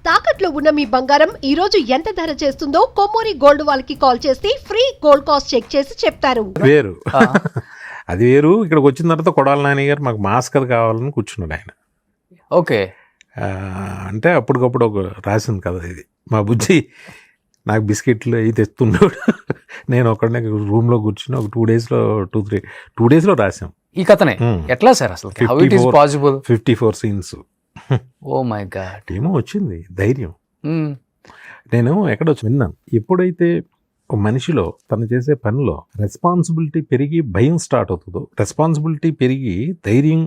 తాకట్లో ఉన్న మీ బంగారం ఈ రోజు ఎంత ధర చేస్తుందో కొమ్మూరి గోల్డ్ వాళ్ళకి కాల్ చేసి ఫ్రీ గోల్డ్ కాస్ట్ చెక్ చేసి చెప్తారు. వేరు అది వేరు. ఇక్కడికి వచ్చిన తర్వాత కొడాలి నాని గారు మాకు మాస్క్ అది కావాలని కూర్చున్నాడు ఆయన. ఓకే, అంటే అప్పటికప్పుడు ఒక రాసింది కదా ఇది. మా బుజ్జి నాకు బిస్కెట్లు అవి తెస్తున్నాడు. నేను ఒకడనే రూమ్లో కూర్చుని ఒక 2 days లో రాసాం ఈ కథనే. ఎట్లా సార్ అసలు 54 scenes. ఓ మై గాడ్, ఏమో వచ్చింది ధైర్యం. నేను ఎక్కడో విన్నాను, ఎప్పుడైతే ఒక మనిషిలో తను చేసే పనిలో రెస్పాన్సిబిలిటీ పెరిగి భయం స్టార్ట్ అవుతుందో, రెస్పాన్సిబిలిటీ పెరిగి ధైర్యం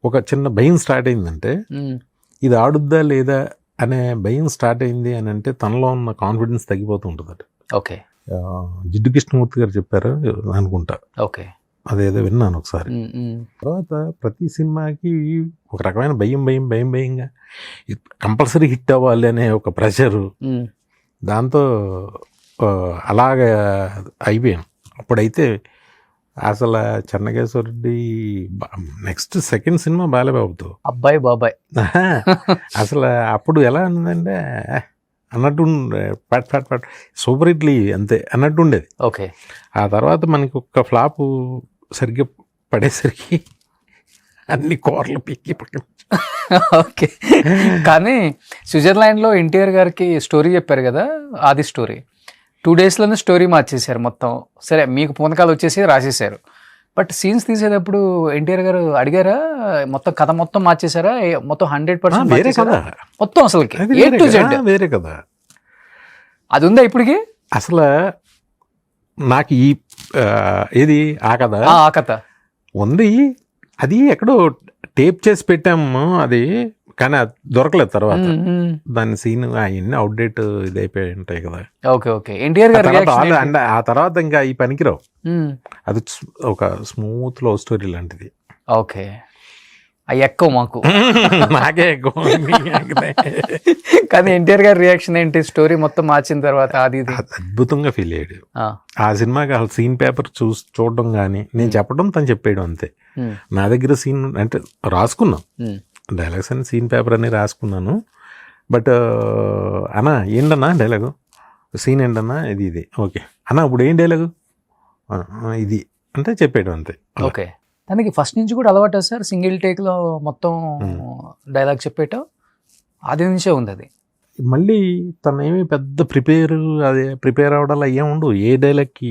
ఒక చిన్న భయం స్టార్ట్ అయిందంటే ఇది ఆడుద్దా లేదా అనే భయం స్టార్ట్ అయింది అని అంటే తనలో ఉన్న కాన్ఫిడెన్స్ తగ్గిపోతూ ఉంటుందట. ఓకే, జిడ్డు కృష్ణమూర్తి గారు చెప్పారు అనుకుంటా. ఓకే, అదేదో విన్నాను ఒకసారి. తర్వాత ప్రతి సినిమాకి ఒక రకమైన భయంగా కంపల్సరీ హిట్ అవ్వాలి అనే ఒక ప్రెషరు, దాంతో అలాగా అయిపోయాను. అప్పుడైతే అసలు చెన్నకేశ్వరరెడ్డి నెక్స్ట్ సెకండ్ సినిమా బాలబాబుతో అబ్బాయి బాబాయ్ అసలు అప్పుడు ఎలా ఉందంటే అన్నట్టు పట్ సూపర్ హిట్లీ అంతే అన్నట్టు ఉండేది. ఓకే, ఆ తర్వాత మనకి ఒక ఫ్లాప్ సరిగ్గా పడేసరికి అన్ని కూరలు పీకి పక్కన. ఓకే, కానీ స్విట్జర్లాండ్లో ఎన్టీఆర్ గారికి స్టోరీ చెప్పారు కదా, ఆది స్టోరీ 2 daysలోనే స్టోరీ మార్చేశారు మొత్తం. సరే, మీకు పూనకాలు వచ్చేసి రాసేశారు, బట్ సీన్స్ తీసేటప్పుడు ఎన్టీఆర్ గారు అడిగారా మొత్తం కథ మొత్తం మార్చేశారా? మొత్తం 100% వేరే కదా మొత్తం, అసలు A to Z వేరే కదా. అది ఉందా ఇప్పటికి? అసలు నాకు ఈ ఏది ఆ కథ ఉంది, అది ఎక్కడో టేప్ చేసి పెట్టాము అది, కానీ అది దొరకలేదు. తర్వాత దాని సీన్ అవన్నీ అవుట్డేట్ ఇది అయిపోయి ఉంటాయి కదా. ఓకే, ఓకే, ఎన్టీఆర్ గారు ఆ తర్వాత ఇంకా ఈ పనికిరావు. అది ఒక స్మూత్ లవ్ స్టోరీ లాంటిది. ఓకే, అవి ఎక్కువ మాకు నాకే ఎక్కువ. కానీ ఎన్టీఆర్ గారి రియాక్షన్ ఏంటి స్టోరీ మొత్తం మార్చిన తర్వాత? అది అద్భుతంగా ఫీల్ అయ్యాడు. ఆ సినిమాకి అసలు సీన్ పేపర్ చూడడం కానీ నేను చెప్పడం తను చెప్పేయడం అంతే. నా దగ్గర సీన్ అంటే రాసుకున్నాం డైలాగ్స్ అని, సీన్ పేపర్ అని రాసుకున్నాను. బట్ అన్నా ఏంటన్నా డైలాగు, సీన్ ఏంటన్నా ఇది ఓకే అన్నా ఇప్పుడు ఏం డైలాగు ఇది అంటే చెప్పేయడం అంతే. ఓకే, తనకి ఫస్ట్ నుంచి కూడా అలవాటు సార్ సింగిల్ టేక్లో మొత్తం డైలాగ్ చెప్పేయటం? అది నుంచే ఉంది అది. మళ్ళీ తను ఏమి పెద్ద ప్రిపేర్ అవ్వడాలు ఏం ఉండవు. ఏ డైలాగ్కి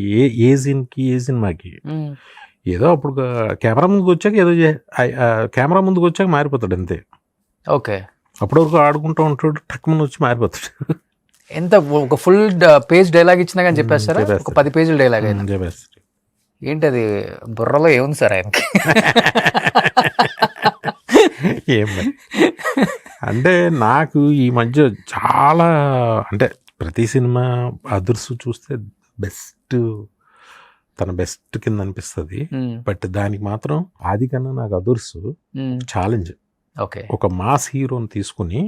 ఏ సీన్కి ఏ సినిమాకి ఏదో అప్పుడు కెమెరా ముందుకు వచ్చాక కెమెరా ముందుకు వచ్చాక మారిపోతాడు అంతే. ఓకే, అప్పటి వరకు ఆడుకుంటూ ఉంటాడు, టక్కుమని వచ్చి మారిపోతాడు. ఎంత ఒక ఫుల్ పేజ్ డైలాగ్ ఇచ్చినా కానీ చెప్పేస్తారా? ఒక 10 పేజీల డైలాగ్ అయినా చెప్పేస్తారు. ఏంటి అది బుర్రలో ఏముంది సార్ ఆయనకి? ఏం అంటే నాకు ఈ మధ్య చాలా అంటే ప్రతి సినిమా అదుర్సు చూస్తే తన బెస్ట్ కింద అనిపిస్తుంది. బట్ దానికి మాత్రం ఆది కన్నా నాకు అదుర్సు ఛాలెంజ్. ఓకే, ఒక మాస్ హీరోని తీసుకుని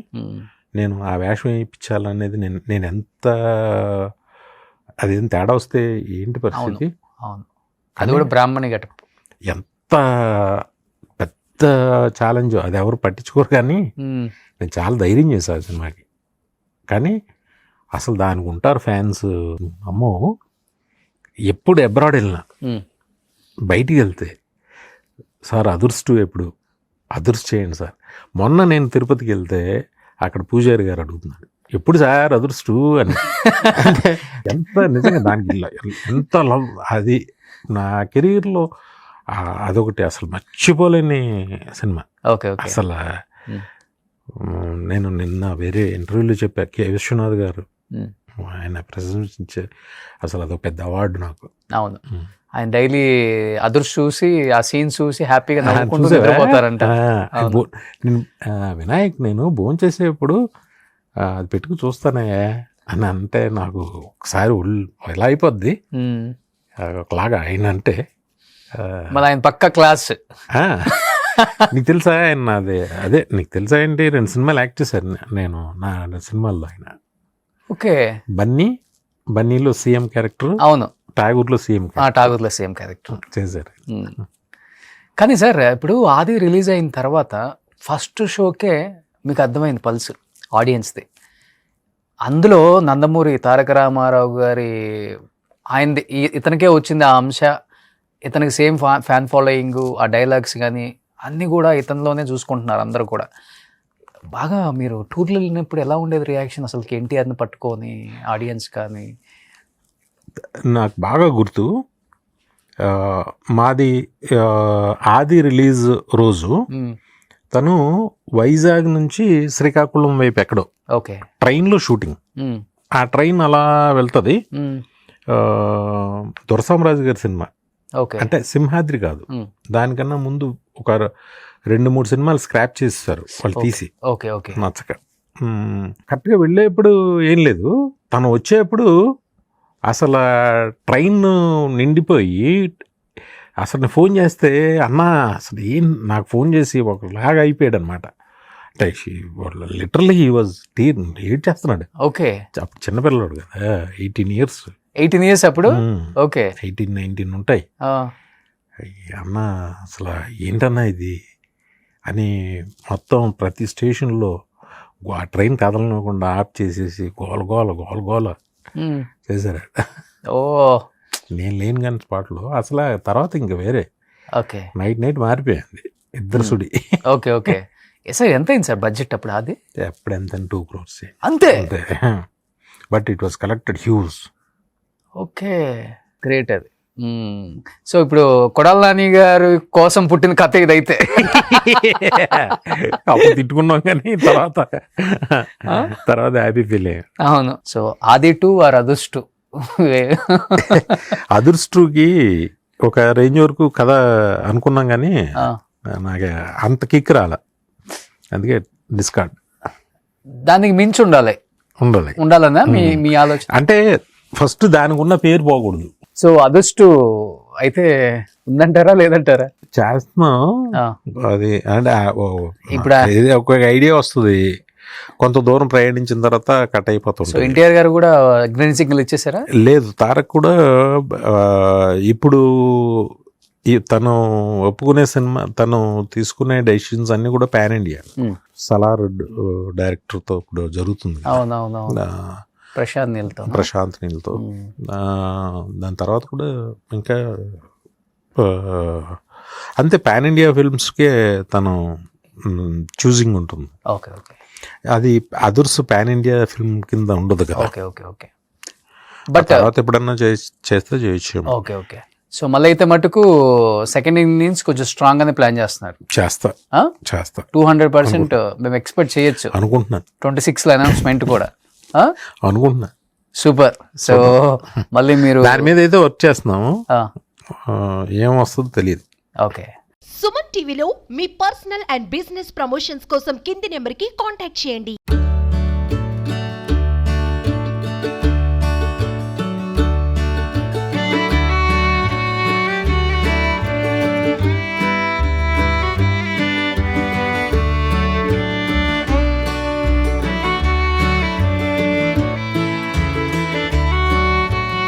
నేను ఆ వేషం వేయించాలనేది నేను ఎంత అదేం తేడా వస్తే ఏంటి పరిస్థితి. అది కూడా బ్రాహ్మణి గట ఎంత పెద్ద ఛాలెంజ్, అది ఎవరు పట్టించుకోరు. కానీ నేను చాలా ధైర్యం చేశాను సినిమాకి. కానీ అసలు దానికి ఉంటారు ఫ్యాన్స్. అమ్మో, ఎప్పుడు అబ్రాడ్ వెళ్ళినా బయటికి వెళ్తే సార్ అదుర్స్ ఎప్పుడు అదుర్స్ చేయండి సార్. మొన్న నేను తిరుపతికి వెళ్తే అక్కడ పూజారి గారు అడుగుతున్నాడు ఎప్పుడు సార్ అదుర్స్ అని. ఎంత నిజంగా దానికి ఎంత లవ్. అది నా కెరీర్లో అదొకటి అసలు మర్చిపోలేని సినిమా. అసలు నేను నిన్న వేరే ఇంటర్వ్యూలో చెప్పా, కె విశ్వనాథ్ గారు ఆయన ప్రశంసించే అసలు అదొక పెద్ద అవార్డు నాకు. అవును, ఆయన డైలీ అదుర్స్ చూసి ఆ సీన్స్ చూసి హ్యాపీగా నిద్రపోతారంట. వినాయక్ నేను భోజనం చేసేప్పుడు అది పెట్టుకు చూస్తానే అని అంటే నాకు ఒకసారి ఎలా అయిపోద్ది ఒకలాగా. ఆయన అంటే మరి ఆయన పక్క క్లాస్. నీకు తెలుసా ఆయన అదే నీకు తెలుసా ఏంటి 2 సినిమాలు యాక్ట్ చేశాను నేను నా సినిమాల్లో. ఆయన ఓకే, బన్నీలో సీఎం క్యారెక్టర్, అవును, ఠాగూర్లో సీఎం క్యారెక్టర్ చేశారు. కానీ సార్ ఇప్పుడు ఆది రిలీజ్ అయిన తర్వాత ఫస్ట్ షోకే మీకు అర్థమైంది పల్స్ ఆడియన్స్ది. అందులో నందమూరి తారక రామారావు గారి ఆయనది ఇతనికే వచ్చింది ఆ అంశ, ఇతనికి సేమ్ ఫ్యాన్ ఫాలోయింగ్, ఆ డైలాగ్స్ కానీ అన్నీ కూడా ఇతనిలోనే చూసుకుంటున్నారు అందరూ కూడా. బాగా మీరు టూర్లు వెళ్ళినప్పుడు ఎలా ఉండేది రియాక్షన్ అసలు ఎన్టీఆర్ని పట్టుకొని ఆడియన్స్ కానీ? నాకు బాగా గుర్తు, మాది ఆది రిలీజ్ రోజు తను వైజాగ్ నుంచి శ్రీకాకుళం వైపు ఎక్కడో ఓకే ట్రైన్లో షూటింగ్. ఆ ట్రైన్ అలా వెళ్తుంది. దొరసామరాజు గారి సినిమా, ఓకే అంటే సింహాద్రి కాదు, దానికన్నా ముందు ఒక 2-3 సినిమాలు స్క్రాప్ చేసేసారు వాళ్ళు తీసి, ఓకే ఓకే నచ్చక. కరెక్ట్గా వెళ్ళేప్పుడు ఏం లేదు, తను వచ్చేప్పుడు అసలు ట్రైన్ నిండిపోయి అసలు నేను ఫోన్ చేస్తే అన్నా అసలు ఏం నాకు ఫోన్ చేసి ఒకలాగా అయిపోయాడు అనమాట. అంటే లిటరల్లీ హీ వాజ్ ఏడ్ చేస్తున్నాడు. ఓకే అప్పుడు చిన్నపిల్లడు కదా, 18 years. 18 years అప్పుడు. ఓకే 18-19 ఉంటాయి. అన్న అసలు ఏంటన్నా ఇది అని మొత్తం ప్రతి స్టేషన్లో ఆ ట్రైన్ కదలనివ్వకుండా ఆఫ్ చేసేసి గోల చేశారు. ఓ నేను లేను కానీ స్పాట్లో. అసలు తర్వాత ఇంకా వేరే ఓకే నైట్ మారిపోయింది ఇద్దరు సుడి. ఓకే ఓకే సార్ ఎంత అయింది సార్ బడ్జెట్ అప్పుడు? అది ఎప్పుడు ఎంత 2 crores అంతే. But it was collected huge. Okay great అది. సో ఇప్పుడు కొడాల నాని గారు కోసం పుట్టిన కథ ఇదైతే. అప్పుడు తిట్టుకున్నాం కానీ తర్వాత హ్యాపీ ఫీల్ అయ్యాం. అవును. సో ఆది 2 ఆర్ అదుర్స్ 2? అదుర్స్ 2కి ఒక రేంజ్ వరకు కథ అనుకున్నాం కానీ నాకు అంత కిక్ రాల, అందుకే డిస్కార్డ్. దానికి మించి ఉండాలన్నా మీ ఆలోచన? అంటే ఫస్ట్ దానికి ఉన్న పేరు పోకూడదు. సో అదుర్స్ 2 అయితే ఉందంటారా లేదంటారా? చేస్తున్నాం అది. అంటే ఇప్పుడు ఒక ఐడియా వస్తుంది, కొంత దూరం ప్రయాణించిన తర్వాత కట్ అయిపోతుంది. ఎన్టీఆర్ గారు కూడా గ్రీన్ సిగ్నల్ ఇచ్చేసారా? లేదు, తారక్ కూడా ఇప్పుడు తను ఒప్పుకునే సినిమా, తను తీసుకునే డెసిషన్స్ అన్ని కూడా పాన్ ఇండియా. సలార్ డైరెక్టర్తో ఇప్పుడు జరుగుతుంది, ప్రశాంత్ నీల్తో. దాని తర్వాత కూడా ఇంకా అంతే పాన్ ఇండియా ఫిల్మ్స్కే తను చూసింగ్ ఉంటుంది. Okay okay. అది అదుర్స్ పాన్ ఇండియా ఫిల్మ్ కింద ఉండదు కదా. Okay okay okay. బట్ తర్వాత ఎప్పుడన్నా చేస్తే చేయొచ్చు. Okay okay. సో మళ్ళీ అయితే మటుకు సెకండ్ ఇన్నింగ్స్ కొంచెం స్ట్రాంగ్ గానే ప్లాన్ చేస్తున్నారు. చేస్తా 200% మేము ఎక్స్పెక్ట్ చేయొచ్చు అనుకుంటున్నాను. 26లో అనౌన్స్మెంట్ కూడా అనుకుంటున్నా. సూపర్. సో మళ్ళీ మీరు దాని మీద అయితే వర్క్ చేస్తున్నాము, ఏం వస్తుందో తెలియదు. ఓకే. సుమన్ టీవీలో మీ పర్సనల్ అండ్ బిజినెస్ ప్రమోషన్స్ కోసం కింది నెంబర్కి కాంటాక్ట్ చేయండి.